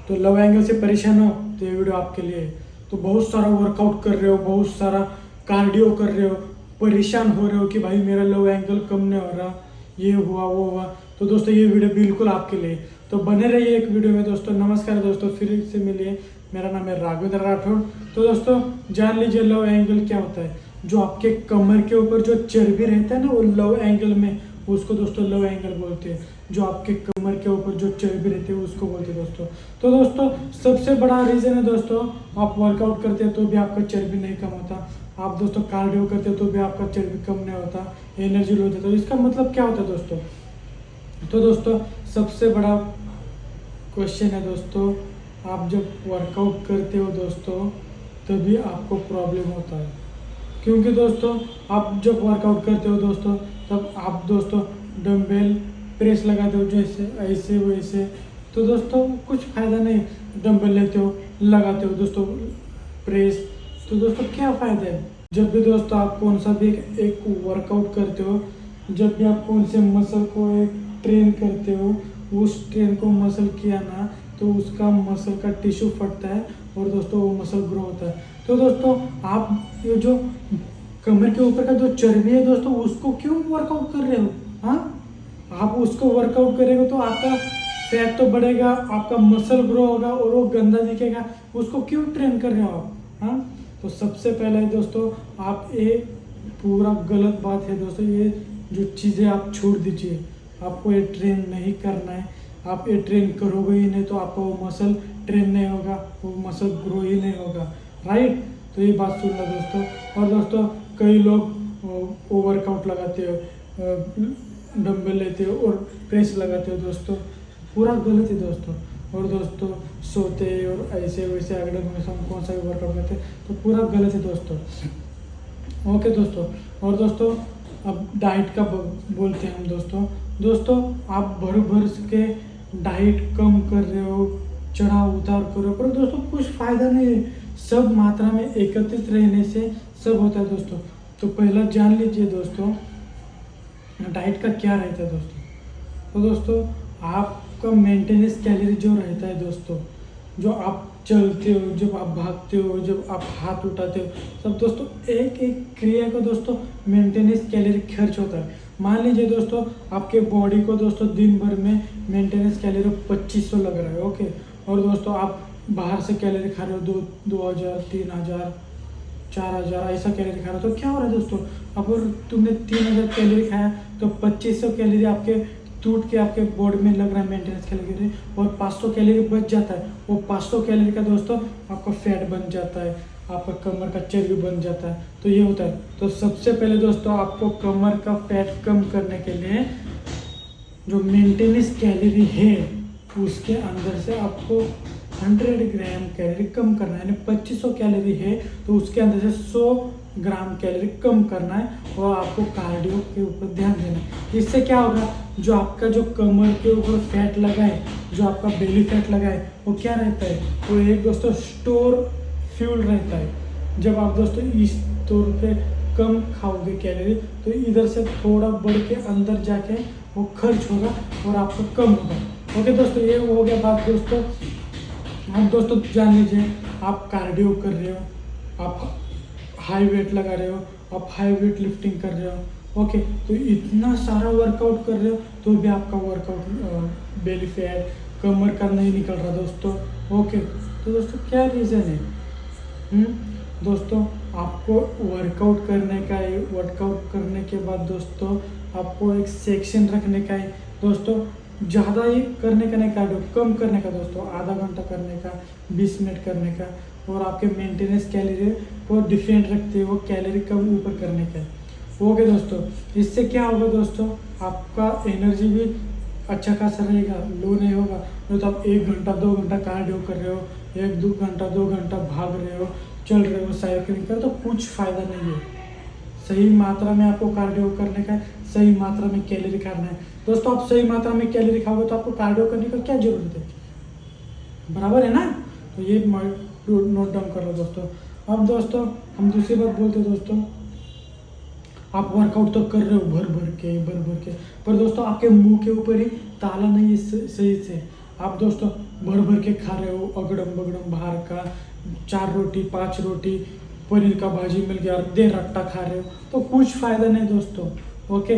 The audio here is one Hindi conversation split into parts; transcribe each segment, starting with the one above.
तो लव एंगल से परेशान हो तो ये वीडियो आपके लिए है। तो बहुत सारा वर्कआउट कर रहे हो, बहुत सारा कार्डियो कर रहे हो, परेशान हो रहे हो कि भाई मेरा लव एंगल कम नहीं हो रहा, ये हुआ वो हुआ, तो दोस्तों ये वीडियो बिल्कुल आपके लिए। तो बने रहिए एक वीडियो में दोस्तों। नमस्कार दोस्तों, फिर से मिलिए। मेरा नाम है राघवेंद्र राठौड़। तो दोस्तों जान लीजिए लव एंगल क्या होता है। जो आपके कमर के ऊपर जो चर्बी रहता है ना, वो लव एंगल में, उसको दोस्तों लव एंगल बोलते हैं। जो आपके कमर के ऊपर जो चर्बी रहती है उसको बोलते हैं दोस्तों। तो दोस्तों सबसे बड़ा रीज़न है दोस्तों, आप वर्कआउट करते हैं तो भी आपका चर्बी नहीं कम होता, आप दोस्तों कार्डियो करते हो तो भी आपका चर्बी कम नहीं होता, एनर्जी लो जाता है। इसका मतलब क्या होता है दोस्तों? तो दोस्तों सबसे बड़ा क्वेश्चन है दोस्तों, आप जब वर्कआउट करते हो दोस्तों तभी आपको प्रॉब्लम होता है। क्योंकि दोस्तों आप जब वर्कआउट करते हो दोस्तों तब आप दोस्तों डंबल प्रेस लगाते हो, जैसे ऐसे वैसे, तो दोस्तों कुछ फ़ायदा नहीं। डंबल लेते हो, लगाते हो दोस्तों प्रेस, तो दोस्तों क्या फ़ायदा है? जब भी दोस्तों आप कौन सा भी एक वर्कआउट करते हो, जब भी आप कौन से मसल को एक ट्रेन करते हो, उस ट्रेन को मसल किया ना तो उसका मसल का टिश्यू फटता है और दोस्तों वो मसल ग्रो होता है। तो दोस्तों आप ये जो कमर के ऊपर का जो चर्बी है दोस्तों, उसको क्यों वर्कआउट कर रहे हो? हाँ, आप उसको वर्कआउट करेंगे तो आपका फैट तो बढ़ेगा, आपका मसल ग्रो होगा और वो गंदा दिखेगा। उसको क्यों ट्रेन कर रहे हो आप? हाँ, तो सबसे पहले दोस्तों आप ये पूरा गलत बात है दोस्तों। ये जो चीज़ें आप छोड़ दीजिए, आपको ये ट्रेन नहीं करना है। आप ये ट्रेन करोगे ही नहीं तो आपका वो मसल ट्रेन नहीं होगा, वो मसल ग्रो ही नहीं होगा, राइट? तो ये बात सुनना दोस्तों। और दोस्तों कई लोग वर्कआउट लगाते हो, डंबल लेते हो और प्रेस लगाते हो दोस्तों, पूरा गलत है दोस्तों। और दोस्तों सोते और ऐसे वैसे अगले में हम कौन सा भी वर्कआउट करते हैं तो पूरा गलत है दोस्तों। ओके दोस्तों, और दोस्तों अब डाइट का बोलते हैं हम दोस्तों। दोस्तों आप भर के डाइट कम कर रहे हो, चढ़ाव उतार कर रहे हो, पर दोस्तों कुछ फ़ायदा नहीं है। सब मात्रा में एकत्रित रहने से सब होता है दोस्तों। तो पहला जान लीजिए दोस्तों डाइट का क्या रहता है दोस्तों। तो दोस्तों आपका मेंटेनेंस कैलोरी जो रहता है दोस्तों, जो आप चलते हो, जब आप भागते हो, जब आप हाथ उठाते हो, सब दोस्तों एक एक क्रिया का दोस्तों मेंटेनेंस कैलोरी खर्च होता है। मान लीजिए दोस्तों आपके बॉडी को दोस्तों दिन भर में मेंटेनेंस कैलोरी 2500 लग रहा है, ओके। और दोस्तों आप बाहर से कैलोरी खा रहे हो 2000 3000 4000 ऐसा कैलोरी खा रहे हो, तो क्या हो रहा है दोस्तों? अगर तुमने 3000 कैलोरी खाया तो 2500 कैलोरी आपके टूट के आपके बॉडी में लग रहा है मेंटेनेंस कैलोरी, और 500 कैलोरी बच जाता है। वो 500 कैलोरी का दोस्तों आपका फैट बन जाता है, आपका कमर का चर्बी बन जाता है। तो ये होता है। तो सबसे पहले दोस्तों आपको कमर का फैट कम करने के लिए जो मेंटेनेंस कैलोरी है उसके अंदर से आपको 100 ग्राम कैलोरी कम करना है। यानी 2500 कैलोरी है तो उसके अंदर से 100 ग्राम कैलोरी कम करना है और आपको कार्डियो के ऊपर ध्यान देना है। इससे क्या होगा, जो आपका जो कमर के ऊपर फैट लगा है, जो आपका बेली फैट लगा है, वो क्या रहता है, वो एक दोस्तों स्टोर फ्यूल रहता है। जब आप दोस्तों इस तौर पे कम खाओगे कैलोरी तो इधर से थोड़ा बढ़ के अंदर जाके वो खर्च होगा और आपको कम होगा। ओके दोस्तों, ये हो गया बात दोस्तों। अब दोस्तों जान लीजिए आप कार्डियो कर रहे हो, आप हाई वेट लगा रहे हो, आप हाई वेट लिफ्टिंग कर रहे हो, ओके, तो इतना सारा वर्कआउट कर रहे हो तो भी आपका वर्कआउट बेली फैट कमर का नहीं निकल रहा दोस्तों, ओके। तो दोस्तों क्या रीज़न है? दोस्तों आपको वर्कआउट करने का है, वर्कआउट करने के बाद दोस्तों आपको एक सेक्शन रखने का है दोस्तों। ज़्यादा ही करने का नहीं, कार्डियो कम करने का दोस्तों, आधा घंटा करने का, 20 मिनट करने का, और आपके मेंटेनेंस कैलोरी को डिफरेंट रखते हो, कैलोरी कम ऊपर करने का। ओके दोस्तों, इससे क्या होगा दोस्तों, आपका एनर्जी भी अच्छा खासा रहेगा, लो नहीं होगा। तो आप 1 घंटा 2 घंटा कार्डियो कर रहे हो, 1 घंटा 2 घंटा भाग रहे हो, चल रहे हो, साइकिलिंग कर, तो कुछ फ़ायदा नहीं है। सही मात्रा में आपको कार्डियो करने का है, सही मात्रा में कैलोरी खाना है दोस्तों। आप सही मात्रा में कैलोरी खाओगे तो आपको कार्डियो करने का क्या जरूरत है, बराबर है ना? तो ये नोट डाउन कर लो दोस्तों। अब दोस्तों हम दूसरी बात बोलते हैं दोस्तों, आप वर्कआउट तो कर रहे हो भर भर के, पर दोस्तों आपके मुंह के ऊपर ही ताला नहीं है सही से, आप दोस्तों भर भर के खा रहे हो, अगड़म बगड़म बाहर का 4 रोटी 5 रोटी पनीर का भाजी मिल गया, आधे रट्टा खा रहे हो, तो कुछ फ़ायदा नहीं दोस्तों। ओके,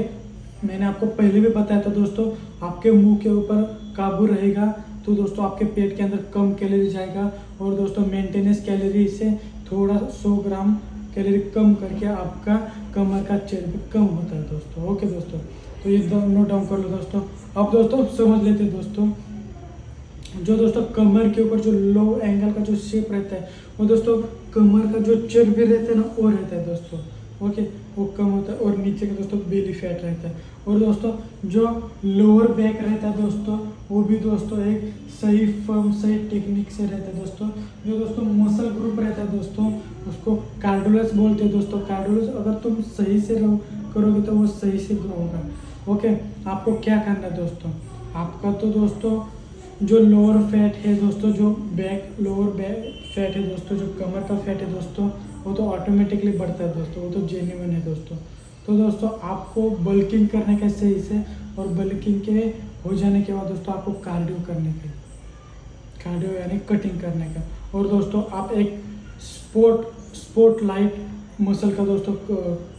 मैंने आपको पहले भी बताया था दोस्तों, आपके मुंह के ऊपर काबू रहेगा तो दोस्तों आपके पेट के अंदर कम कैलोरी जाएगा, और दोस्तों मेंटेनेंस कैलोरी से थोड़ा 100 ग्राम कैलोरी कम करके आपका कमर का चर्बी कम होता है दोस्तों। ओके दोस्तों, तो ये नोट डाउन कर लो दोस्तों। अब दोस्तों समझ लेते हैं दोस्तों, जो दोस्तों कमर के ऊपर जो लो एंगल का जो शेप रहता है, वो दोस्तों कमर का जो चर्बी रहता है ना, वो रहता है दोस्तों। ओके, वो कम होता है, और नीचे का दोस्तों बेली फैट रहता है। और दोस्तों जो लोअर बैक रहता है दोस्तों, वो भी दोस्तों एक सही फर्म सही टेक्निक से रहता है दोस्तों। जो दोस्तों मसल ग्रुप रहता है दोस्तों, उसको कार्डियोलेस बोलते हैं दोस्तों। कार्डियोलेस अगर तुम सही से करोगे तो वो सही से ग्रो होगा। ओके, आपको क्या करना है दोस्तों, आपका तो दोस्तों जो लोअर फैट है दोस्तों, जो लोअर बैक फैट है दोस्तों, जो कमर का फैट है दोस्तों, वो तो ऑटोमेटिकली बढ़ता है दोस्तों, वो तो जेन्युइन है दोस्तों। तो दोस्तों आपको बल्किंग करने का सही से, और बल्किंग के हो जाने के बाद दोस्तों आपको कार्डियो करने का, कार्डियो यानी कटिंग करने का। और दोस्तों आप एक स्पोर्ट लाइट मसल का दोस्तों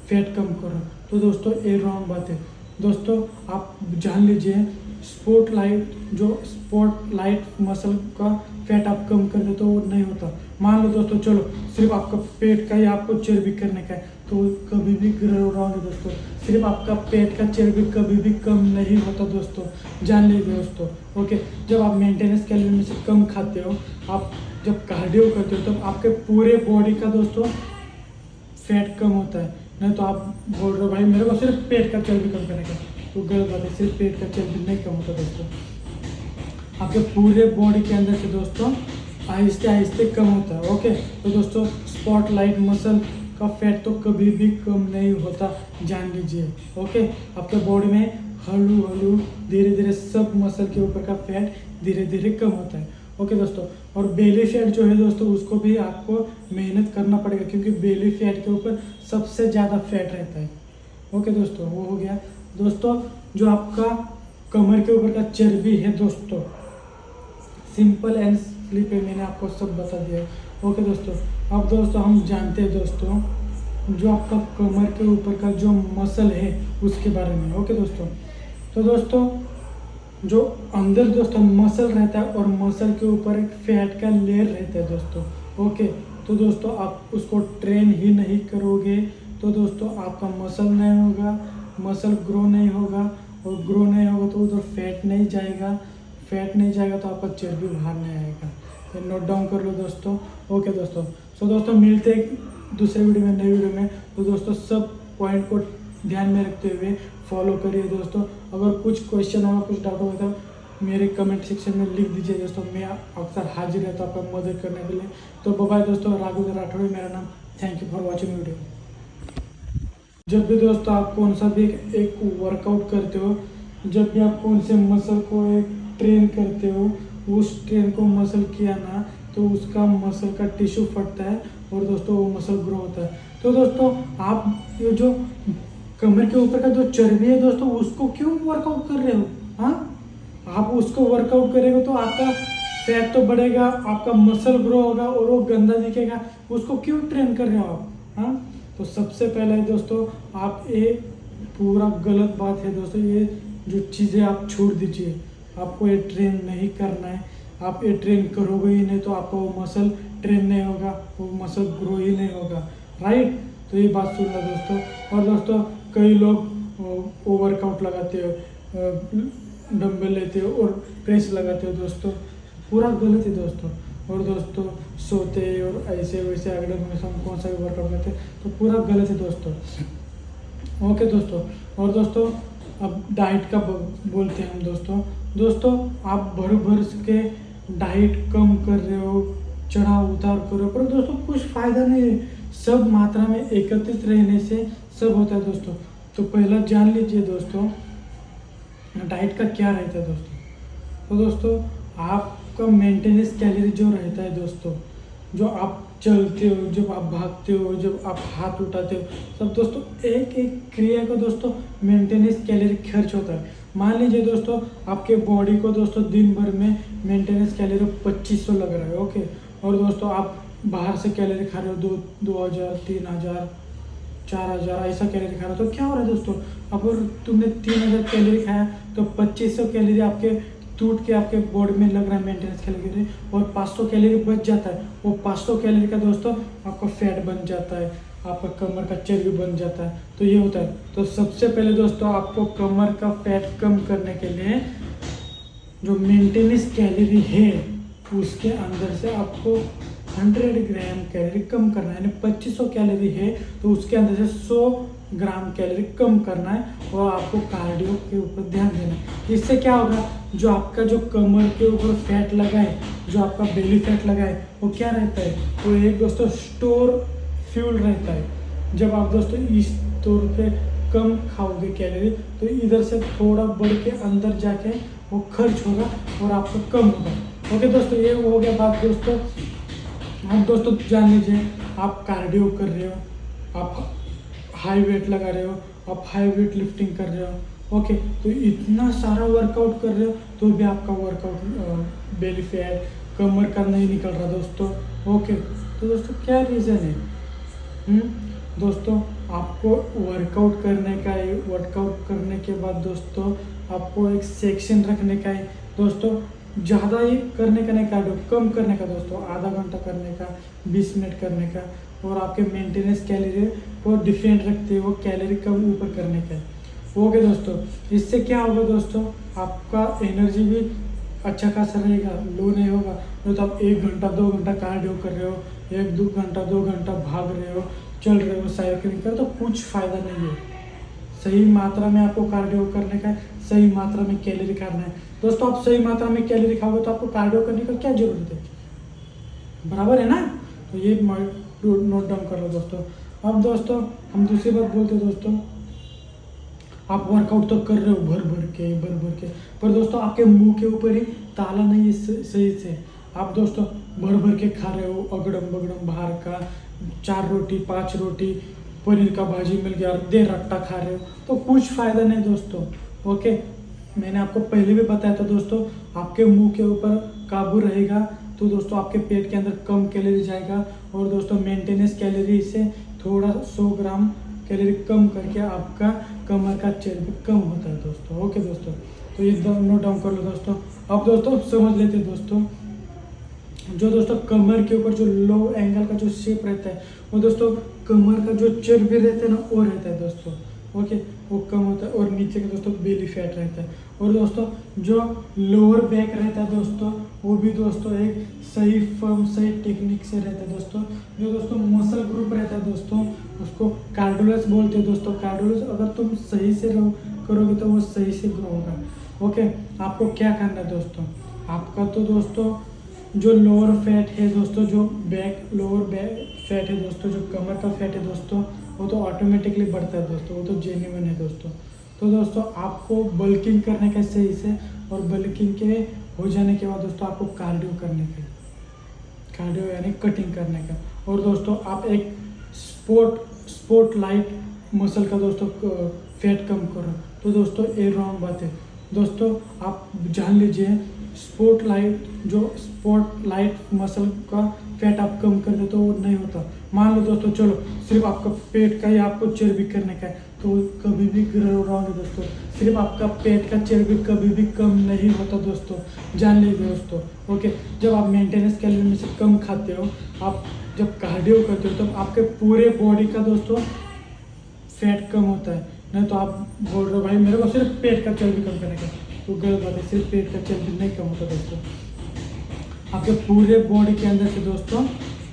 फैट कम करो, तो दोस्तों ये रॉन्ग बात है दोस्तों। आप जान लीजिए, स्पोर्ट लाइट मसल का फैट आप कम कर दे तो वो नहीं होता। मान लो दोस्तों, चलो सिर्फ आपका पेट का ही आपको चर्बी करने का है, तो कभी भी रॉन्ग है दोस्तों। सिर्फ आपका पेट का चर्बी कभी भी कम नहीं होता दोस्तों, जान लीजिए दोस्तों। ओके, जब आप मेंटेनेंस कैलोरी में से कम खाते हो, आप जब कार्डियो करते हो, तो आपके पूरे बॉडी का दोस्तों फैट कम होता है। नहीं तो आप बोल रहे हो भाई मेरे को सिर्फ पेट का चर्बी कम करने का, तो गलत बात है। सिर्फ पेट का चर्बी नहीं कम होता दोस्तों, आपके पूरे बॉडी के अंदर से दोस्तों आहिस्ते आहिस्ते कम होता है। ओके, तो दोस्तों स्पॉटलाइट मसल का फैट तो कभी भी कम नहीं होता, जान लीजिए। ओके, आपके बॉडी में हलू धीरे धीरे सब मसल के ऊपर का फैट धीरे धीरे कम होता है। ओके दोस्तों, और बेली फैट जो है दोस्तों, उसको भी आपको मेहनत करना पड़ेगा, क्योंकि बेली फैट के ऊपर सबसे ज़्यादा फैट रहता है। ओके दोस्तों, वो हो गया दोस्तों। जो आपका कमर के ऊपर का चर्बी है दोस्तों, सिंपल एंड स्लिप है, मैंने आपको सब बता दिया। ओके दोस्तों, अब दोस्तों हम जानते हैं दोस्तों, जो आपका कमर के ऊपर का जो मसल है उसके बारे में। ओके दोस्तों, तो दोस्तों जो अंदर दोस्तों मसल रहता है, और मसल के ऊपर एक फैट का लेयर रहता है दोस्तों। ओके, तो दोस्तों आप उसको ट्रेन ही नहीं करोगे तो दोस्तों आपका मसल नहीं होगा, मसल ग्रो नहीं होगा, और ग्रो नहीं होगा तो उधर फैट नहीं जाएगा, फैट नहीं जाएगा तो आपका चर्बी बाहर नहीं आएगा। तो नोट डाउन कर लो दोस्तों। ओके दोस्तों, सो दोस्तों मिलते हैं दूसरे वीडियो में, नई वीडियो में। तो दोस्तों सब पॉइंट को ध्यान में रखते हुए फॉलो करिए दोस्तों। अगर कुछ क्वेश्चन होगा, कुछ डाउट होगा तो मेरे कमेंट सेक्शन में लिख दीजिए दोस्तों, मैं अक्सर हाजिर रहता हूँ आपका मदद करने के लिए। तो बाय दोस्तों, राघव राठौड़ मेरा नाम। Thank you for watching video. जब भी दोस्तों आप कौन सा भी एक वर्कआउट करते हो, जब भी आप कौन से मसल को एक ट्रेन करते हो, उस ट्रेन को मसल किया ना, तो उसका मसल का टिश्यू फटता है, और दोस्तों वो मसल ग्रो होता है। तो दोस्तों आप ये जो कमर के ऊपर का जो चर्बी है दोस्तों, उसको क्यों वर्कआउट कर रहे हो? हाँ, आप उसको वर्कआउट करेंगे तो आपका फैट तो बढ़ेगा, आपका मसल ग्रो होगा, और वो गंदा दिखेगा। उसको क्यों ट्रेन कर रहे हो आप? हाँ, तो सबसे पहले दोस्तों आप ये पूरा गलत बात है दोस्तों, ये जो चीज़ें आप छोड़ दीजिए। आपको ये ट्रेन नहीं करना है, आप ये ट्रेन करोगे ही नहीं तो आपका वो मसल ट्रेन नहीं होगा, वो मसल ग्रो ही नहीं होगा, राइट? तो ये बात सुनना दोस्तों। और दोस्तों कई लोग ओवरकाउट लगाते हो, डंबल लेते हो और प्रेस लगाते हो दोस्तों, पूरा गलत है दोस्तों। और दोस्तों सोते और ऐसे वैसे अगले हमेशा हम कौन सा भी वर्कआउट करते हैं, तो पूरा गलत है दोस्तों। ओके दोस्तों, और दोस्तों अब डाइट का बोलते हैं हम दोस्तों आप भर के डाइट कम कर रहे हो, चढ़ा उतार कर रहे हो, पर दोस्तों कुछ फ़ायदा नहीं है। सब मात्रा में एकत्रित रहने से सब होता है दोस्तों। तो पहला जान लीजिए दोस्तों डाइट का क्या रहता है दोस्तों। तो दोस्तों आपका मेंटेनेंस कैलोरी जो रहता है दोस्तों, जो आप चलते हो, जब आप भागते हो, जब आप हाथ उठाते हो, सब दोस्तों एक एक क्रिया का दोस्तों मेंटेनेंस कैलोरी खर्च होता है। मान लीजिए दोस्तों आपके बॉडी को दोस्तों दिन भर में मेंटेनेंस कैलोरी 2500 लग रहा है। ओके, और दोस्तों आप बाहर से कैलोरी खा रहे हो 2000 3000 4000 ऐसा कैलोरी खा रहे हो, तो क्या हो रहा है दोस्तों, अगर तुमने 3000 कैलोरी खाया तो 2500 कैलोरी आपके टूट के आपके बॉडी में लग रहा है मेंटेनेंस कैलोरी, और 500 कैलोरी बच जाता है। वो 500 कैलोरी का दोस्तों आपका फैट बन जाता है, आपका कमर का चर्बी बन जाता है। तो ये होता है। तो सबसे पहले दोस्तों आपको कमर का फैट कम करने के लिए जो मेंटेनेंस कैलोरी है उसके अंदर से आपको 100 ग्राम कैलोरी कम करना है। यानी 2500 कैलोरी है तो उसके अंदर से 100 ग्राम कैलोरी कम करना है, और आपको कार्डियो के ऊपर ध्यान देना है। इससे क्या होगा, जो आपका जो कमर के ऊपर फैट लगा है, जो आपका बेली फैट लगा है, वो क्या रहता है, वो एक दोस्तों स्टोर फ्यूल रहता है। जब आप दोस्तों इस तौर पे कम खाओगे कैलोरी तो इधर से थोड़ा बढ़ के अंदर जाके वो खर्च होगा और आपका कम होगा। ओके दोस्तों, ये हो गया बात दोस्तों। अब दोस्तों जान लीजिए, आप कार्डियो कर रहे हो, आप हाई वेट लगा रहे हो, आप हाई वेट लिफ्टिंग कर रहे हो। ओके, तो इतना सारा वर्कआउट कर रहे हो तो भी आपका वर्कआउट बेली फैट कमर का नहीं निकल रहा दोस्तों। ओके, तो दोस्तों क्या रीज़न है? दोस्तों आपको वर्कआउट करने का है, वर्कआउट करने के बाद दोस्तों आपको एक सेक्शन रखने का है दोस्तों। ज़्यादा ही करने का नहीं, कार्डियो कम करने का दोस्तों, आधा घंटा करने का, 20 मिनट करने का, और आपके मेंटेनेंस कैलोरी को डिफरेंट रखते हैं, वो कैलोरी कम ऊपर करने का है। ओके दोस्तों, इससे क्या होगा दोस्तों, आपका एनर्जी भी अच्छा खासा रहेगा, लो नहीं होगा। नहीं तो आप 1 घंटा 2 घंटा कार्डियो कर रहे हो, 1-2 घंटा 2 घंटा भाग रहे हो, चल रहे हो, साइकिलिंग कर, तो कुछ फ़ायदा नहीं है। सही मात्रा में आपको कार्डियो करने का है, सही मात्रा में कैलोरी खाना है दोस्तों। आप सही मात्रा में कैलोरी खाओगे तो आपको कार्डियो करने का क्या जरूरत है, बराबर है ना? तो ये नोट डाउन कर लो दोस्तों। अब दोस्तों हम दूसरी बात बोलते हैं दोस्तों, आप वर्कआउट तो कर रहे हो भर भर के, पर दोस्तों आपके मुंह के ऊपर ही ताला नहीं है सही से। आप दोस्तों भर भर के खा रहे हो, अगड़म बगड़म बाहर का 4 रोटी 5 रोटी पनीर का भाजी मिल गया, देर रट्टा खा रहे हो, तो कुछ फ़ायदा नहीं दोस्तों। ओके, मैंने आपको पहले भी बताया था दोस्तों, आपके मुंह के ऊपर काबू रहेगा तो दोस्तों आपके पेट के अंदर कम कैलोरी जाएगा, और दोस्तों मेंटेनेंस कैलोरी से थोड़ा 100 ग्राम कैलोरी कम करके आपका कमर का चर्बी कम होता है दोस्तों। ओके दोस्तों, तो ये नोट डाउन कर लो दोस्तों। अब दोस्तों समझ लेते हैं दोस्तों, जो दोस्तों कमर के ऊपर जो लो एंगल का जो शेप रहता है, वो दोस्तों कमर का जो चर्बी रहता है ना, वो रहता है दोस्तों। ओके, वो कम होता है, और नीचे का दोस्तों बेली फैट रहता है। और दोस्तों जो लोअर बैक रहता है दोस्तों, वो भी दोस्तों एक सही फर्म सही टेक्निक से रहता है दोस्तों। जो दोस्तों मसल ग्रुप रहता है दोस्तों, उसको कार्डियोलस बोलते हैं दोस्तों। कार्डियोलस अगर तुम सही से करोगे तो वो सही से ग्रो होगा। ओके, आपको क्या करना है दोस्तों, आपका तो दोस्तों जो लोअर फैट है दोस्तों, जो लोअर बैक फैट है दोस्तों, जो कमर का फैट है दोस्तों, वो तो ऑटोमेटिकली बढ़ता है दोस्तों, वो तो जेन्युइन है दोस्तों। तो दोस्तों आपको बल्किंग करने का सही से, और बल्किंग के हो जाने के बाद दोस्तों आपको कार्डियो करने का, कार्डियो यानी कटिंग करने का। और दोस्तों आप एक स्पोर्ट लाइट मसल का दोस्तों फैट कम करो, तो दोस्तों ये रॉन्ग बात है दोस्तों। आप जान लीजिए, स्पोर्ट लाइट मसल का फैट आप कम कर दे तो वो नहीं होता। मान लो दोस्तों, चलो सिर्फ आपका पेट का ही आपको चर्बी करने का है, तो कभी भी रॉन्ग है दोस्तों। सिर्फ आपका पेट का चर्बी कभी भी कम नहीं होता दोस्तों, जान लीजिए दोस्तों। ओके, जब आप मेंटेनेंस कैलोरी में से कम खाते हो, आप जब कार्डियो करते हो, तब आपके पूरे बॉडी का दोस्तों फैट कम होता है। नहीं तो आप बोल रहे हो भाई मेरे को सिर्फ पेट का चर्बी कम करने का, तो गलत बात है। सिर्फ पेट का चर्बी नहीं कम होता दोस्तों, आपके पूरे बॉडी के अंदर से दोस्तों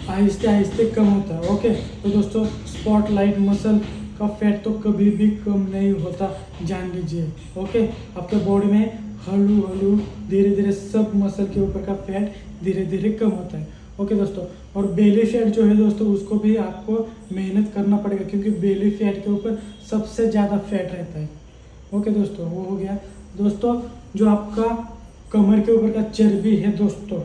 आहिस्ते आहिस्ते कम होता है। ओके, तो दोस्तों स्पॉटलाइट मसल का फैट तो कभी भी कम नहीं होता, जान लीजिए। ओके, आपके बॉडी में हलू हलू धीरे धीरे सब मसल के ऊपर का फैट धीरे धीरे कम होता है। ओके दोस्तों, और बेली फैट जो है दोस्तों, उसको भी आपको मेहनत करना पड़ेगा, क्योंकि बेली फैट के ऊपर सबसे ज़्यादा फैट रहता है। ओके दोस्तों, वो हो गया दोस्तों। जो आपका कमर के ऊपर का चर्बी है दोस्तों,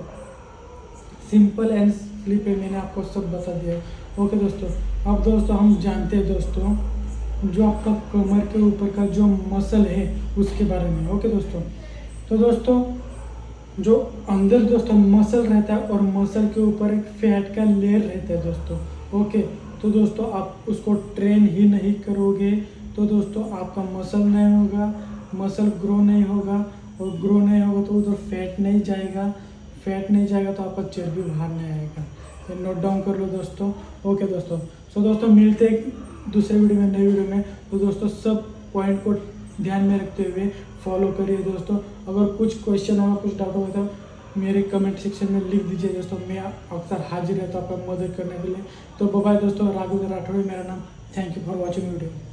सिंपल एंड स्लिप है, मैंने आपको सब बता दिया। ओके दोस्तों, अब दोस्तों हम जानते हैं दोस्तों जो आपका कमर के ऊपर का जो मसल है उसके बारे में। ओके दोस्तों, तो दोस्तों जो अंदर दोस्तों मसल रहता है और मसल के ऊपर एक फैट का लेयर रहता है दोस्तों। ओके, तो दोस्तों आप उसको ट्रेन ही नहीं करोगे तो दोस्तों आपका मसल नहीं होगा, मसल ग्रो नहीं होगा, और ग्रो नहीं होगा तो उधर फैट नहीं जाएगा, फैट नहीं जाएगा तो आपका चर्बी बाहर नहीं आएगा। ये नोट डाउन कर लो दोस्तों। ओके दोस्तों, सो दोस्तों मिलते हैं दूसरे वीडियो में, नई वीडियो में। तो दोस्तों सब पॉइंट को ध्यान में रखते हुए फॉलो करिए दोस्तों। अगर कुछ क्वेश्चन होगा, कुछ डाउट होगा तो मेरे कमेंट सेक्शन में लिख दीजिए दोस्तों, मैं अक्सर हाजिर रहता हूँ आपका मदद करने के लिए। तो बाय दोस्तों, राघवेंद्र राठौड़ मेरा नाम। Thank you for watching video.